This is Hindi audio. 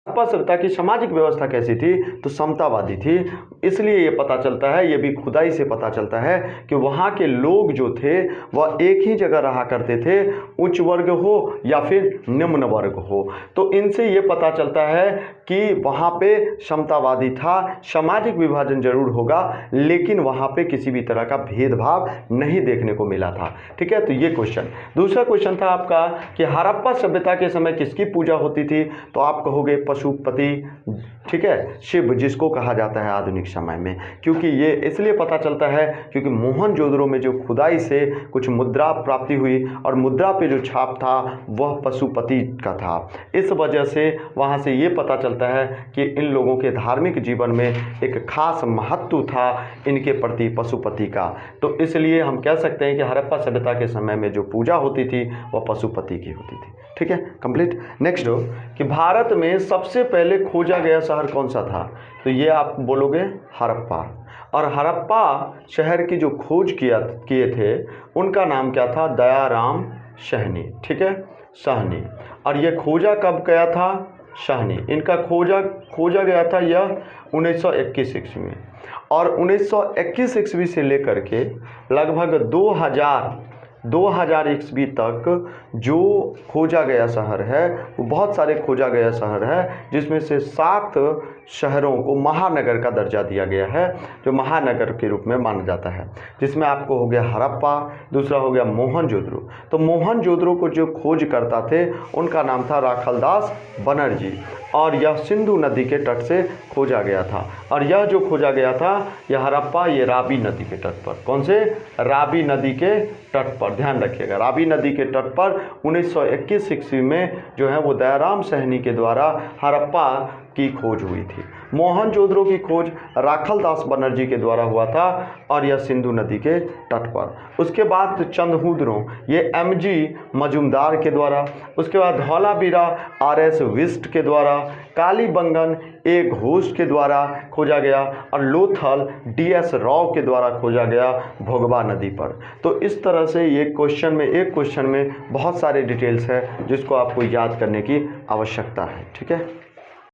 हड़प्पा सभ्यता की सामाजिक व्यवस्था कैसी थी, तो समतावादी थी। इसलिए ये पता चलता है, ये भी खुदाई से पता चलता है कि वहाँ के लोग जो थे वह एक ही जगह रहा करते थे, उच्च वर्ग हो या फिर निम्न वर्ग हो। तो इनसे ये पता चलता है कि वहाँ पे समतावादी था, सामाजिक विभाजन जरूर होगा लेकिन वहाँ पे किसी भी तरह का भेदभाव नहीं देखने को मिला था। ठीक है, तो ये क्वेश्चन। दूसरा क्वेश्चन था आपका कि हड़प्पा सभ्यता के समय किसकी पूजा होती थी, तो आप कहोगे पशुपति, ठीक है, शिव जिसको कहा जाता है आधुनिक समय में। क्योंकि ये इसलिए पता चलता है क्योंकि मोहनजोदड़ो में जो खुदाई से कुछ मुद्रा प्राप्ति हुई और मुद्रा पे जो छाप था वह पशुपति का था। इस वजह से वहाँ से ये पता चलता है कि इन लोगों के धार्मिक जीवन में एक खास महत्व था इनके प्रति पशुपति का। तो इसलिए हम कह सकते हैं कि हड़प्पा सभ्यता के समय में जो पूजा होती थी वह पशुपति की होती थी। ठीक है, कंप्लीट। नेक्स्ट हो कि भारत में सबसे पहले खोजा गया शहर कौन सा था, तो ये आप बोलोगे हड़प्पा। और हड़प्पा शहर की जो खोज किए थे उनका नाम क्या था, दयाराम सहनी। ठीक है, सहनी। और ये खोजा कब गया था, सहनी। इनका खोजा गया था यह 1921 ईस्वी में। और 1921 ईस्वी से लेकर के लगभग 2000 ईस्वी तक जो खोजा गया शहर है वो बहुत सारे खोजा गया शहर है, जिसमें से 7 शहरों को महानगर का दर्जा दिया गया है, जो महानगर के रूप में माना जाता है। जिसमें आपको हो गया हड़प्पा, दूसरा हो गया मोहनजोदड़ो। तो मोहनजोदड़ो को जो खोज करता थे उनका नाम था राखलदास बनर्जी, और यह सिंधु नदी के तट से खोजा गया था। और यह जो खोजा गया था यह हड़प्पा, ये रावी नदी के तट पर, कौन से, रावी नदी के तट पर, ध्यान रखिएगा, रावी नदी के तट पर 1921 ईस्वी में जो है वो दयाराम सहनी के द्वारा हड़प्पा की खोज हुई थी। मोहनजोदड़ो की खोज राखलदास बनर्जी के द्वारा हुआ था और यह सिंधु नदी के तट पर। उसके बाद चंद्रहुदरो, ये MG मजुमदार के द्वारा। उसके बाद धौलावीरा RS विस्ट के द्वारा, कालीबंगन A घोष के द्वारा खोजा गया, और लोथल DS राव के द्वारा खोजा गया भोगवा नदी पर। तो इस तरह से ये एक क्वेश्चन में बहुत सारे डिटेल्स है जिसको आपको याद करने की आवश्यकता है। ठीक है।